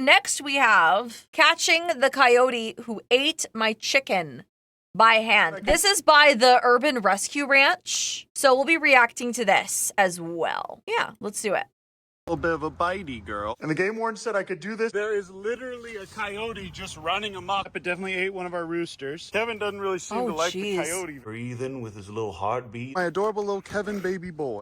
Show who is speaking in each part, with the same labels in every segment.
Speaker 1: next we have catching the coyote who ate my chicken by hand. This is by the Urban Rescue Ranch. So we'll be reacting to this as well. Yeah, let's do it.
Speaker 2: A little bit of a bitey girl. And the game warden said I could do this. There is literally a coyote just running amok. It definitely ate one of our roosters. Kevin doesn't really seem to like the coyote. Breathing with his little heartbeat. My adorable little Kevin baby boy.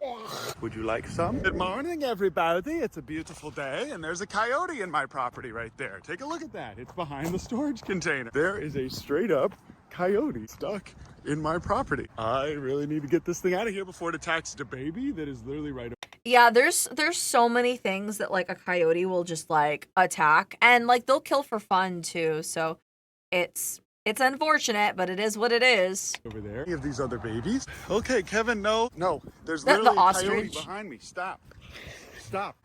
Speaker 2: Would you like some? Good morning, everybody. It's a beautiful day, and there's a coyote in my property right there. Take a look at that. It's behind the storage container. There is a straight up coyote stuck in my property. I really need to get this thing out of here before it attacks the baby that is literally right over.
Speaker 1: Yeah, there's so many things that like a coyote will just like attack, and like they'll kill for fun too. So it's unfortunate, but it is what it is.
Speaker 2: Over there. Any of these other babies? Okay, Kevin, no. There's literally
Speaker 1: the ostrich.
Speaker 2: A coyote behind me. Stop.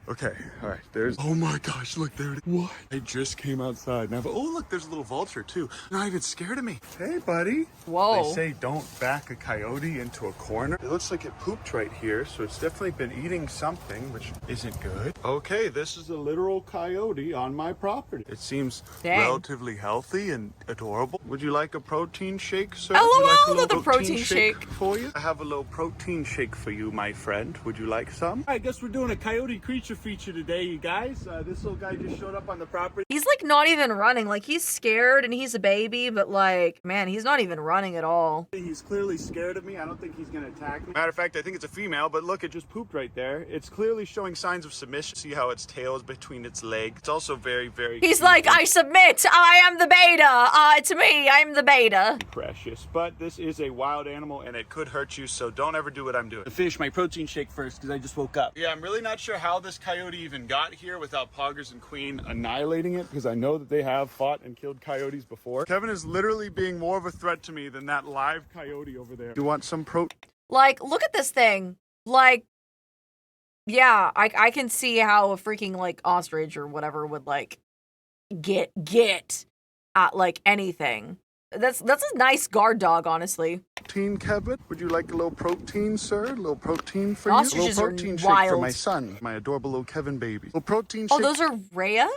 Speaker 2: Okay, all right, there's, oh my gosh, look, there it is. What? I just came outside. Now, oh, look, there's a little vulture too. Not even scared of me. Hey, buddy.
Speaker 1: Whoa.
Speaker 2: They say don't back a coyote into a corner. It looks like it pooped right here, so it's definitely been eating something, which isn't good. Okay, this is a literal coyote on my property. It seems relatively healthy and adorable. Would you like a protein shake, sir?
Speaker 1: LOL, like the protein shake
Speaker 2: for you? I have a little protein shake for you, my friend. Would you like some? I guess we're doing a coyote creature feature today, you guys. This little guy just showed up on the property.
Speaker 1: He's like not even running. Like he's scared and he's a baby, but like, man, he's not even running at all.
Speaker 2: He's clearly scared of me. I don't think he's gonna attack me. Matter of fact, I think it's a female, but look, it just pooped right there. It's clearly showing signs of submission. See how its tail is between its legs. It's also very, very
Speaker 1: He's like, I submit. I am the beta. It's me. I'm the beta.
Speaker 2: Precious. But this is a wild animal and it could hurt you, so don't ever do what I'm doing. Finish my protein shake first because I just woke up. Yeah, I'm really not sure how this coyote even got here without Poggers and Queen annihilating it, because I know that they have fought and killed coyotes before. Kevin is literally being more of a threat to me than that live coyote over there. You want some
Speaker 1: Like, look at this thing. Like, yeah, I can see how a freaking like ostrich or whatever would like get at like anything. That's a nice guard dog, honestly.
Speaker 2: Protein, Kevin? Would you like a little protein, sir? A little protein for
Speaker 1: Ostriches
Speaker 2: you? A little protein shake
Speaker 1: wild.
Speaker 2: for my son, my adorable little Kevin baby. A little protein shake.
Speaker 1: Oh, those are Rhea?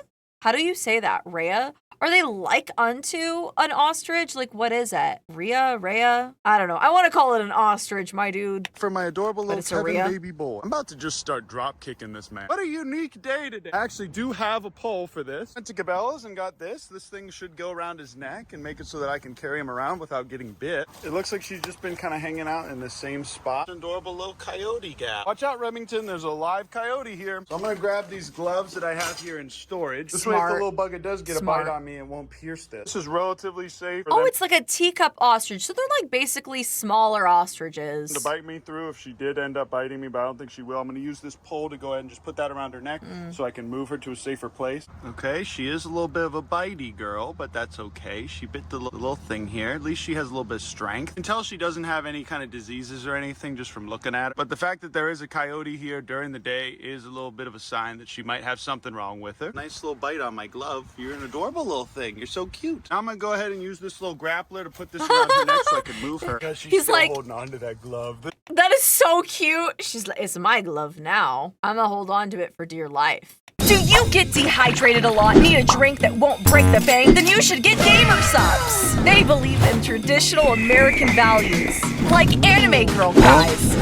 Speaker 1: How do you say that? Rhea? Are they like unto an ostrich? Like, what is it? Rhea? I don't know. I want to call it an ostrich, my dude.
Speaker 2: For my adorable little Kevin baby boy. I'm about to just start drop kicking this man. What a unique day today. I actually do have a pole for this. Went to Cabela's and got this. This thing should go around his neck and make it so that I can carry him around without getting bit. It looks like she's just been kind of hanging out in the same spot. Adorable little coyote gal. Watch out, Remington. There's a live coyote here. So I'm going to grab these gloves that I have here in storage. This way, if the little bugger does get a bite on me, it won't pierce this. This is relatively safe.
Speaker 1: Oh, it's like a teacup ostrich. So they're like basically smaller ostriches.
Speaker 2: To bite me through if she did end up biting me, but I don't think she will. I'm going to use this pole to go ahead and just put that around her neck so I can move her to a safer place. Okay, she is a little bit of a bitey girl, but that's okay. She bit the little thing here. At least she has a little bit of strength. You can tell she doesn't have any kind of diseases or anything just from looking at it. But the fact that there is a coyote here during the day is a little bit of a sign that she might have something wrong with her. Nice little bite on my glove. You're an adorable little thing. You're so cute. Now I'm gonna go ahead and use this little grappler to put this around her neck so I can move her. Because she's still like holding on to that glove.
Speaker 1: That is so cute. She's like, it's my glove now. I'm gonna hold on to it for dear life. Do you get dehydrated a lot, need a drink that won't break the bank? Then you should get Gamersupps. They believe in traditional American values, like anime girl guys.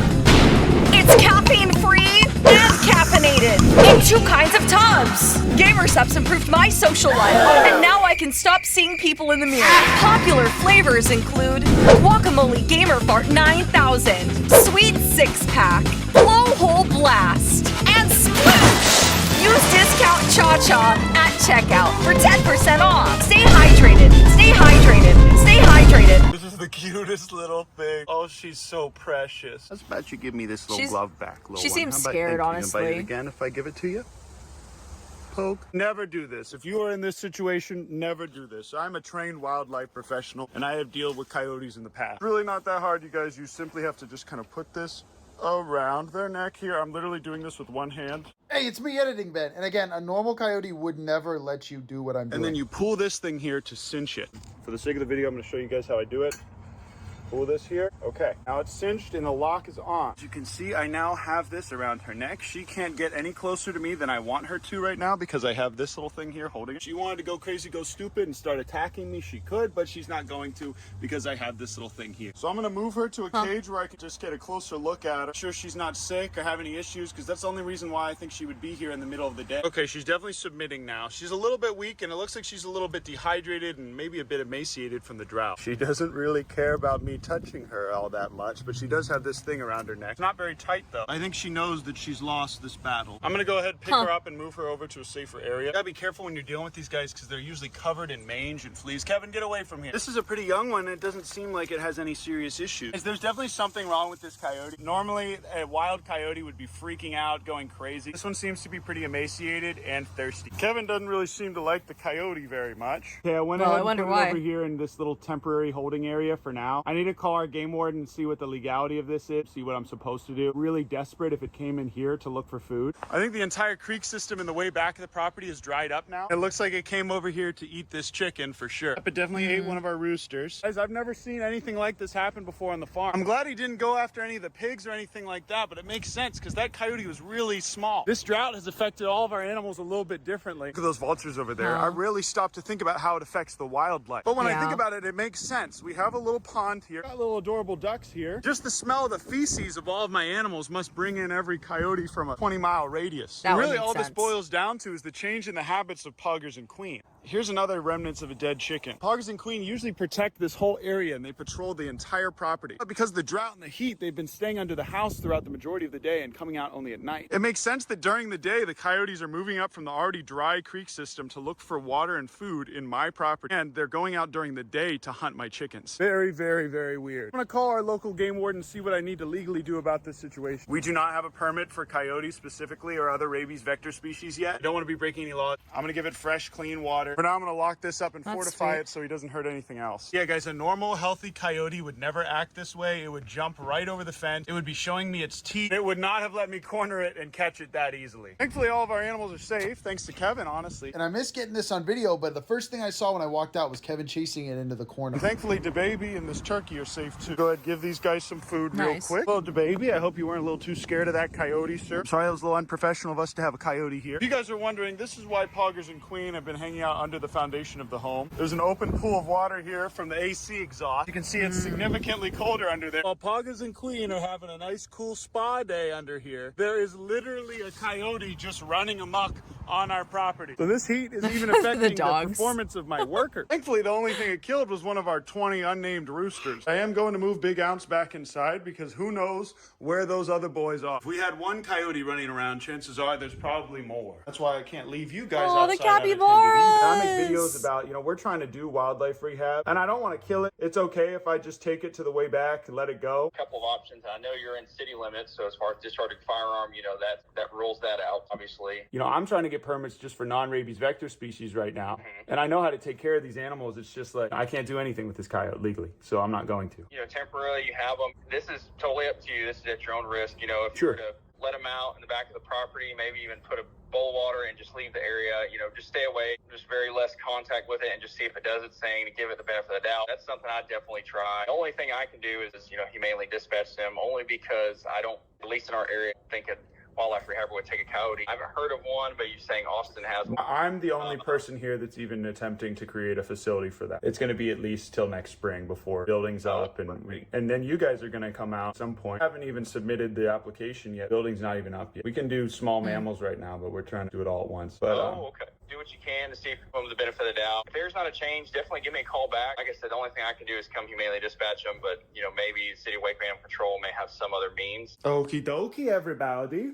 Speaker 1: It's caffeine-free and caffeinated in 2 kinds of tubs. Gamersupps improved my social life, and now I can stop seeing people in the mirror. Popular flavors include Guacamole Gamer Fart 9000, Sweet 6-Pack, Blowhole Blast, and Sploosh. Use discount Cha-Cha at checkout for 10% off. Stay hydrated, stay hydrated, stay hydrated.
Speaker 2: This is the cutest little thing. Oh, she's so precious. How about you give me this little glove back, little
Speaker 1: She
Speaker 2: one?
Speaker 1: seems scared, honestly.
Speaker 2: You bite it again if I give it to you? Poke. Never do this. If you are in this situation, never do this. I'm a trained wildlife professional, and I have dealt with coyotes in the past. It's really not that hard, you guys. You simply have to just kind of put this around their neck here. I'm literally doing this with one hand.
Speaker 3: Hey, it's me editing, Ben. And again, a normal coyote would never let you do what I'm doing.
Speaker 2: And then you pull this thing here to cinch it. For the sake of the video, I'm going to show you guys how I do it. pull this here. Okay, now it's cinched and the lock is on. As you can see, I now have this around her neck. She can't get any closer to me than I want her to right now because I have this little thing here holding it. She wanted to go crazy, go stupid, and start attacking me. She could, but she's not going to because I have this little thing here. So I'm gonna move her to a cage where I can just get a closer look at her. I'm sure she's not sick or have any issues because that's the only reason why I think she would be here in the middle of the day. Okay, she's definitely submitting now. She's a little bit weak and it looks like she's a little bit dehydrated and maybe a bit emaciated from the drought. She doesn't really care about me touching her all that much, but she does have this thing around her neck. It's not very tight though. I think she knows that she's lost this battle. I'm gonna go ahead and pick her up and move her over to a safer area. You gotta be careful when you're dealing with these guys because they're usually covered in mange and fleas. Kevin, get away from here. This is a pretty young one and it doesn't seem like it has any serious issues. There's definitely something wrong with this coyote. Normally a wild coyote would be freaking out, going crazy. This one seems to be pretty emaciated and thirsty. Kevin doesn't really seem to like the coyote very much. Okay, I went ahead and put it over here in this little temporary holding area for now. I need to call our game warden and see what the legality of this is, see what I'm supposed to do. Really desperate if it came in here to look for food. I think the entire creek system in the way back of the property is dried up now. It looks like it came over here to eat this chicken for sure. It definitely ate one of our roosters. Guys, I've never seen anything like this happen before on the farm. I'm glad he didn't go after any of the pigs or anything like that, but it makes sense because that coyote was really small. This drought has affected all of our animals a little bit differently. Look at those vultures over there. I rarely stop to think about how it affects the wildlife. But when I think about it, it makes sense. We have a little pond here, got little adorable ducks here. Just the smell of the feces of all of my animals must bring in every coyote from a 20-mile radius. And really all this boils down to is the change in the habits of poggers and queen. Here's another remnants of a dead chicken. Poggers and queen usually protect this whole area and they patrol the entire property. But because of the drought and the heat, they've been staying under the house throughout the majority of the day and coming out only at night. It makes sense that during the day, the coyotes are moving up from the already dry creek system to look for water and food in my property. And they're going out during the day to hunt my chickens. Very, very, very weird. I'm gonna call our local game warden and see what I need to legally do about this situation. We do not have a permit for coyotes specifically or other rabies vector species yet. I don't want to be breaking any laws. I'm gonna give it fresh, clean water. For now, I'm gonna lock this up and fortify it so he doesn't hurt anything else. Yeah, guys, a normal, healthy coyote would never act this way. It would jump right over the fence. It would be showing me its teeth. It would not have let me corner it and catch it that easily. Thankfully, all of our animals are safe, thanks to Kevin, honestly.
Speaker 3: And I missed getting this on video, but the first thing I saw when I walked out was Kevin chasing it into the corner.
Speaker 2: Thankfully, DeBaby and this turkey are safe too. Go ahead, give these guys some food real quick. Hello, DeBaby. I hope you weren't a little too scared of that coyote, sir. Sorry, it was a little unprofessional of us to have a coyote here. If you guys are wondering, this is why poggers and queen have been hanging out under the foundation of the home. There's an open pool of water here from the AC exhaust. You can see it's significantly colder under there. While poggers and queen are having a nice cool spa day under here, there is literally a coyote just running amok on our property. So this heat is even affecting the performance of my worker. Thankfully, the only thing it killed was one of our 20 unnamed roosters. I am going to move Big Ounce back inside because who knows where those other boys are. If we had one coyote running around, chances are there's probably more. That's why I can't leave you guys outside unattended either. I make videos about, we're trying to do wildlife rehab and I don't want to kill it. It's okay if I just take it to the way back and let it go.
Speaker 4: A couple of options. I know you're in city limits, so as far as discharging firearm, that rules that out, obviously.
Speaker 2: I'm trying to get permits just for non-rabies vector species right now. And I know how to take care of these animals. It's just like, I can't do anything with this coyote legally, so I'm not going to.
Speaker 4: Temporarily you have them. This is totally up to you. This is at your own risk. If you were to let them out in the back of the property, maybe even put a bowl of water and just leave the area, just stay away, just very less contact with it and just see if it does its thing to give it the benefit of the doubt. That's something I definitely try. The only thing I can do is humanely dispatch them, only because I don't, at least in our area, think a wildlife rehabber would take a coyote. I haven't heard of one, but you're saying Austin has one.
Speaker 2: I'm the only person here that's even attempting to create a facility for that. It's going to be at least till next spring before building's up and then you guys are going to come out at some point. I haven't even submitted the application yet. Building's not even up yet. We can do small mammals right now, but we're trying to do it all at once. But,
Speaker 4: okay. Do what you can to see if you give them the benefit of the doubt. If there's not a change, definitely give me a call back. Like I said, the only thing I can do is come humanely dispatch them, but maybe City of Waco Animal Patrol may have some other means.
Speaker 2: Okie dokie, everybody.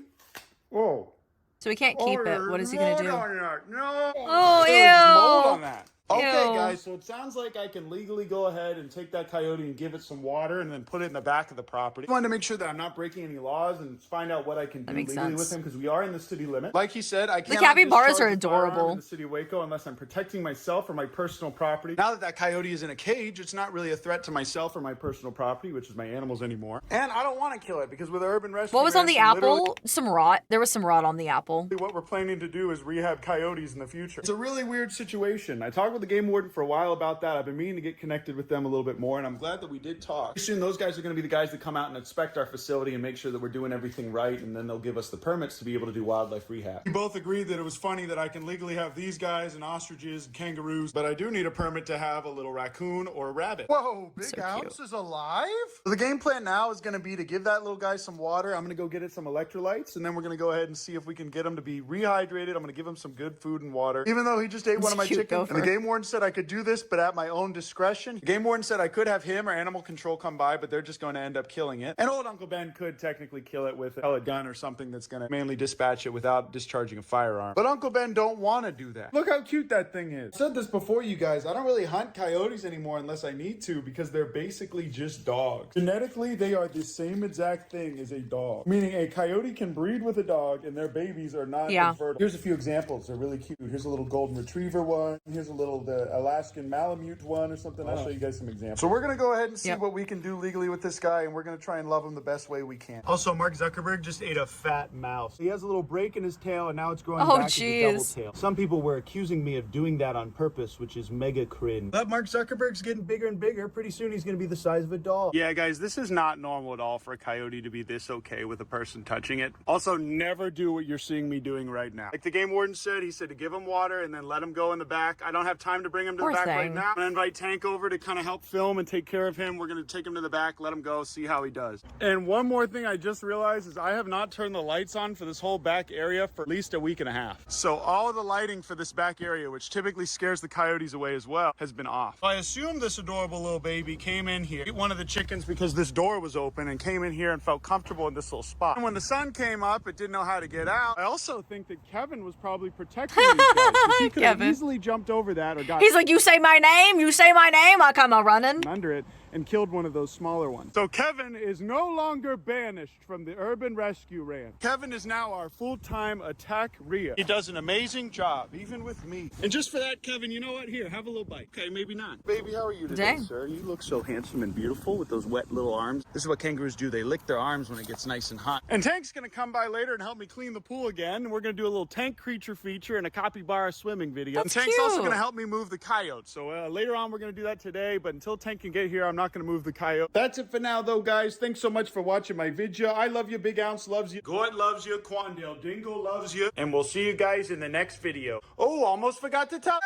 Speaker 2: Whoa.
Speaker 1: So we can't keep it. What is he going to do?
Speaker 2: No.
Speaker 1: Oh,
Speaker 2: There's
Speaker 1: ew.
Speaker 2: mold on that. Okay,
Speaker 1: Ew.
Speaker 2: guys, so it sounds like I can legally go ahead and take that coyote and give it some water and then put it in the back of the property. I wanted to make sure that I'm not breaking any laws and find out what I can do legally with him because we are in the city limit. Like he said, I can't.
Speaker 1: The capybaras are adorable.
Speaker 2: In the city of Waco unless I'm protecting myself or my personal property. Now that coyote is in a cage, it's not really a threat to myself or my personal property, which is my animals anymore. And I don't want to kill it because with urban rescue.
Speaker 1: What was on the apple? Some rot. There was some rot on the apple.
Speaker 2: What we're planning to do is rehab coyotes in the future. It's a really weird situation. I talked with with the game warden for a while about that. I've been meaning to get connected with them a little bit more, and I'm glad that we did talk. Pretty soon, those guys are going to be the guys that come out and inspect our facility and make sure that we're doing everything right, and then they'll give us the permits to be able to do wildlife rehab. We both agreed that it was funny that I can legally have these guys and ostriches and kangaroos, but I do need a permit to have a little raccoon or a rabbit. Whoa, Big
Speaker 1: So
Speaker 2: Ounce
Speaker 1: cute.
Speaker 2: is alive? So the game plan now is going to be to give that little guy some water. I'm going to go get it some electrolytes, and then we're going to go ahead and see if we can get him to be rehydrated. I'm going to give him some good food and water, even though he just ate one of my
Speaker 1: cute
Speaker 2: chickens.
Speaker 1: gopher.
Speaker 2: And the game warden said I could do this, but at my own discretion. The game warden said I could have him or animal control come by, but they're just going to end up killing it. And old Uncle Ben could technically kill it with a pellet gun or something that's going to mainly dispatch it without discharging a firearm. But Uncle Ben don't want to do that. Look how cute that thing is. I said this before, you guys. I don't really hunt coyotes anymore unless I need to, because they're basically just dogs. Genetically, they are the same exact thing as a dog. Meaning a coyote can breed with a dog and their babies are not infertile. Here's a few examples. They're really cute. Here's a little golden retriever one. Here's a little the Alaskan Malamute one or something. I'll show you guys some examples. So we're going to go ahead and see what we can do legally with this guy, and we're going to try and love him the best way we can. Also, Mark Zuckerberg just ate a fat mouse. He has a little break in his tail, and now it's growing back as a double tail. Some people were accusing me of doing that on purpose, which is mega cringe. But Mark Zuckerberg's getting bigger and bigger. Pretty soon he's going to be the size of a dog. Yeah, guys, this is not normal at all for a coyote to be this okay with a person touching it. Also, never do what you're seeing me doing right now. Like the game warden said, he said to give him water and then let him go in the back. I don't have time to bring him to the back right now. I'm going to invite Tank over to kind of help film and take care of him. We're going to take him to the back, let him go, see how he does. And one more thing I just realized is I have not turned the lights on for this whole back area for at least a week and a half. So all of the lighting for this back area, which typically scares the coyotes away as well, has been off. I assume this adorable little baby came in here, ate one of the chickens because this door was open, and came in here and felt comfortable in this little spot. And when the sun came up, it didn't know how to get out. I also think that Kevin was probably protecting these guys. He could have easily jumped over that or got...
Speaker 1: He's like, you say my name, I come a running.
Speaker 2: Under it and killed one of those smaller ones. So Kevin is no longer banished from the urban rescue ranch. Kevin is now our full-time attack RIA. He does an amazing job, even with me. And just for that, Kevin, you know what? Here, have a little bite. Okay, maybe not. Baby, how are you today, sir? You look so handsome and beautiful with those wet little arms. This is what kangaroos do. They lick their arms when it gets nice and hot. And Tank's gonna come by later and help me clean the pool again. And we're gonna do a little Tank creature feature and a capybara swimming video.
Speaker 1: That's
Speaker 2: and Tank's
Speaker 1: cute.
Speaker 2: also gonna help me move the coyote. So later on, we're gonna do that today. But until Tank can get here, I'm not gonna move the coyote. That's it for now, though, guys. Thanks so much for watching my video. I love you. Big Ounce loves you. Gort loves you. Quandale Dingle loves you. And we'll see you guys in the next video. Oh, almost forgot to tell.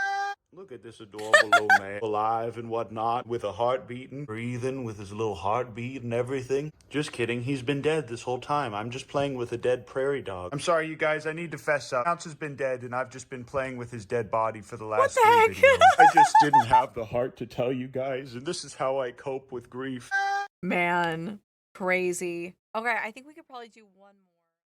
Speaker 2: Look at this adorable little man, alive and whatnot, with a heart beating, breathing with his little heartbeat and everything. Just kidding. He's been dead this whole time. I'm just playing with a dead prairie dog. I'm sorry, you guys. I need to fess up. Ounce has been dead, and I've just been playing with his dead body for the last 3 videos. I just didn't have the heart to tell you guys, and this is how I cope with grief.
Speaker 1: Man, crazy. Okay, I think we could probably do one more.